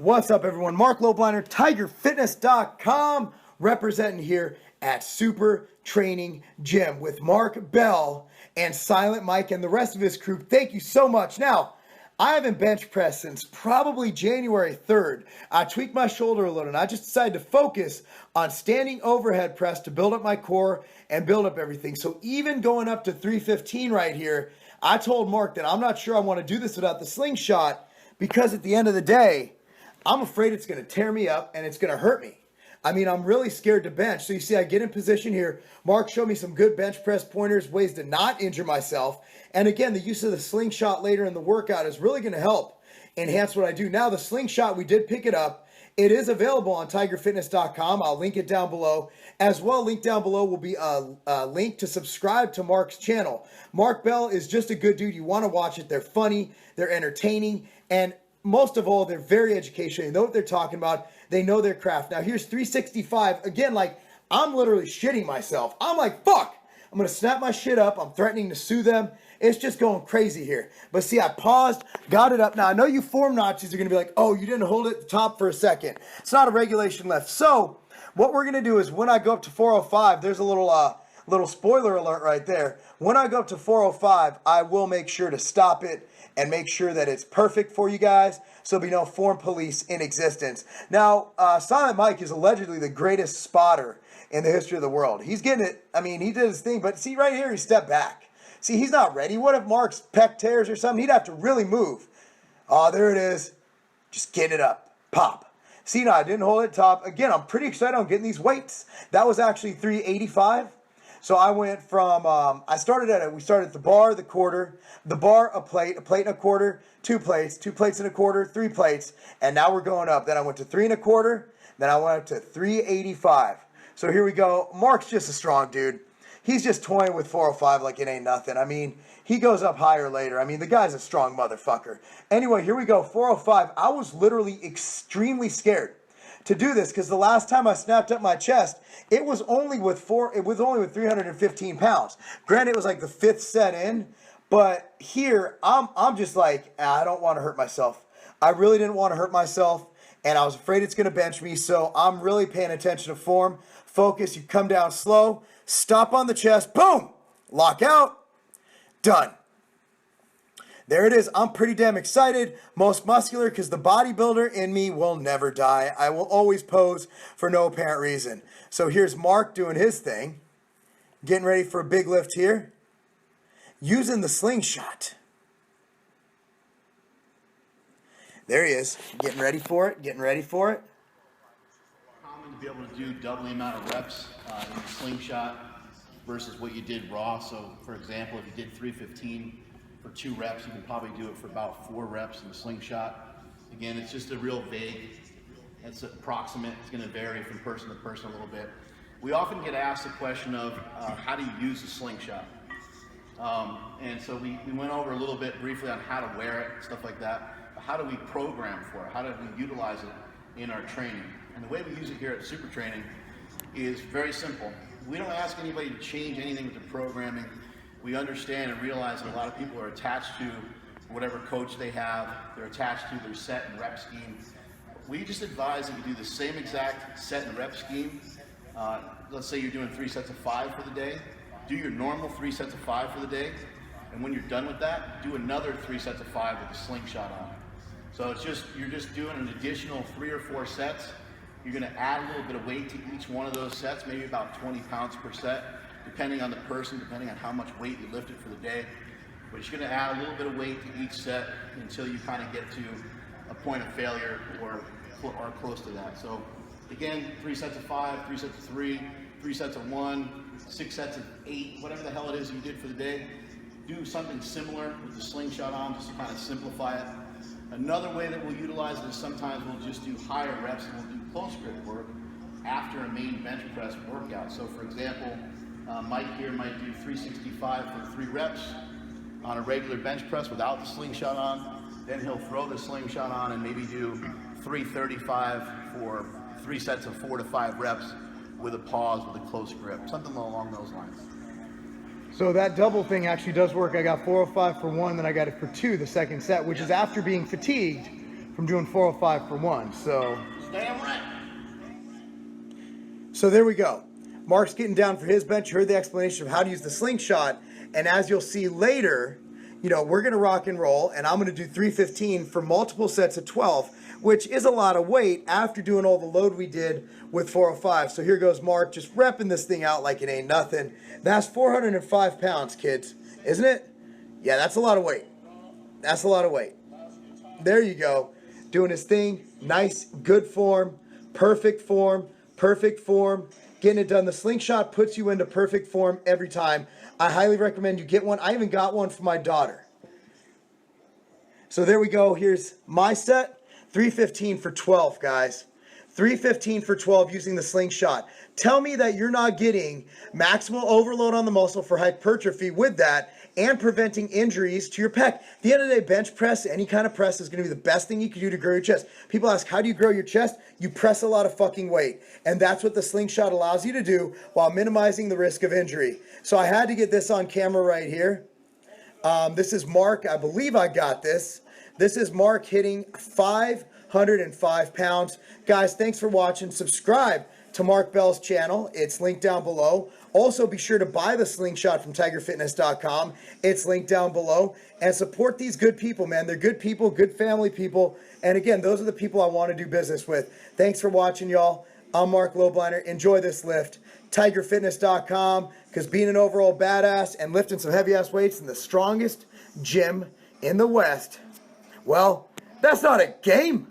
What's up, everyone? Marc Lobliner, TigerFitness.com, representing here at Super Training Gym with Mark Bell and Silent Mike and the rest of his crew. Thank you so much. Now, I haven't bench pressed since probably January 3rd. I tweaked my shoulder a little and I just decided to focus on standing overhead press to build up my core and build up everything. So even going up to 315 right here, I told Mark that I'm not sure I want to do this without the SlingShot because at the end of the day, I'm afraid it's going to tear me up and it's going to hurt me. I mean, I'm really scared to bench. So you see, I get in position here. Mark showed me some good bench press pointers, ways to not injure myself. And again, the use of the SlingShot later in the workout is really going to help enhance what I do. Now, the SlingShot, we did pick it up. It is available on TigerFitness.com. I'll link it down below. As well, linked down below will be a link to subscribe to Mark's channel. Mark Bell is just a good dude. You want to watch it. They're funny. They're entertaining. And most of all, they're very educational. They know what they're talking about. They know their craft. Now, here's 365. Again, like, I'm literally shitting myself. I'm like, fuck. I'm going to snap my shit up. I'm threatening to sue them. It's just going crazy here. But see, I paused, got it up. Now, I know you form Nazis are going to be like, oh, you didn't hold it at the top for a second. It's not a regulation left. So what we're going to do is when I go up to 405, there's a little spoiler alert right there. When I go up to 405, I will make sure to stop it and make sure that it's perfect for you guys so there'll be no form police in existence. Now, Silent Mike is allegedly the greatest spotter in the history of the world. He's getting it. I mean, he did his thing, but see right here, he stepped back. See, he's not ready. What if Mark's pec tears or something? He'd have to really move. Oh, there it is. Just getting it up. Pop. See, now I didn't hold it top. Again, I'm pretty excited on getting these weights. That was actually 385. So I went from, we started at the bar, the quarter, the bar, a plate and a quarter, 2 plates, 2 plates and a quarter, 3 plates, and now we're going up. Then I went to 3 1/4, then I went up to 385. So here we go. Mark's just a strong dude. He's just toying with 405 like it ain't nothing. I mean, he goes up higher later. I mean, the guy's a strong motherfucker. Anyway, here we go, 405. I was literally extremely scared to do this because the last time I snapped up my chest, it was only with 315 pounds. Granted, it was like the 5th set in, but here I'm just like, I don't want to hurt myself. I really didn't want to hurt myself, and I was afraid it's going to bench me, so I'm really paying attention to form. Focus, you come down slow, stop on the chest, boom, lock out, done. There it is. I'm pretty damn excited. Most muscular because the bodybuilder in me will never die. I will always pose for no apparent reason. So here's Mark doing his thing. Getting ready for a big lift here. Using the SlingShot. There he is. Getting ready for it. Getting ready for it. Common to be able to do double the amount of reps in the SlingShot versus what you did raw. So for example, if you did 315 for 2 reps, you can probably do it for about 4 reps in the SlingShot. Again, it's just a real vague, it's approximate, it's gonna vary from person to person a little bit. We often get asked the question of how do you use the SlingShot? And so we went over a little bit briefly on how to wear it, stuff like that. But how do we program for it? How do we utilize it in our training? And the way we use it here at Super Training is very simple. We don't ask anybody to change anything with the programming. We understand and realize that a lot of people are attached to whatever coach they have. They're attached to their set and rep scheme. We just advise that you do the same exact set and rep scheme. Let's say you're doing 3 sets of 5 for the day. Do your normal 3 sets of 5 for the day. And when you're done with that, do another 3 sets of 5 with the SlingShot on. So you're just doing an additional 3 or 4 sets. You're gonna add a little bit of weight to each one of those sets, maybe about 20 pounds per set, depending on the person, depending on how much weight you lifted for the day. But you're gonna add a little bit of weight to each set until you kind of get to a point of failure or close to that. So again, 3 sets of 5, 3 sets of 3, 3 sets of 1, 6 sets of 8, whatever the hell it is you did for the day. Do something similar with the SlingShot on just to kind of simplify it. Another way that we'll utilize it is sometimes we'll just do higher reps and we'll do close grip work after a main bench press workout. So for example, Mike here might do 365 for 3 reps on a regular bench press without the SlingShot on. Then he'll throw the SlingShot on and maybe do 335 for 3 sets of 4 to 5 reps with a pause with a close grip, something along those lines. So that double thing actually does work. I got 405 for 1, then I got it for 2 the second set, which is after being fatigued from doing 405 for one. So Damn right. So there we go. Mark's getting down for his bench. You heard the explanation of how to use the SlingShot. And as you'll see later, you know, we're going to rock and roll. And I'm going to do 315 for multiple sets of 12, which is a lot of weight after doing all the load we did with 405. So here goes Mark, just repping this thing out like it ain't nothing. That's 405 pounds, kids. Isn't it? Yeah, that's a lot of weight. That's a lot of weight. There you go. Doing his thing. Nice, good form. Perfect form. Perfect form. Getting it done. The SlingShot puts you into perfect form every time. I highly recommend you get one. I even got one for my daughter. So there we go. Here's my set. 315 for 12, guys. 315 for 12 using the SlingShot. Tell me that you're not getting maximal overload on the muscle for hypertrophy with that and preventing injuries to your pec. At the end of the day, bench press, any kind of press is going to be the best thing you can do to grow your chest. People ask, how do you grow your chest? You press a lot of fucking weight. And that's what the SlingShot allows you to do while minimizing the risk of injury. So I had to get this on camera right here. This is Mark. I believe I got this. This is Mark hitting 505 pounds. Guys, thanks for watching. Subscribe to Marc Bell's channel. It's linked down below. Also, be sure to buy the SlingShot from TigerFitness.com. It's linked down below. And support these good people, man. They're good people, good family people. And again, those are the people I want to do business with. Thanks for watching, y'all. I'm Marc Lobliner. Enjoy this lift. TigerFitness.com, because being an overall badass and lifting some heavy-ass weights in the strongest gym in the West, well, that's not a game.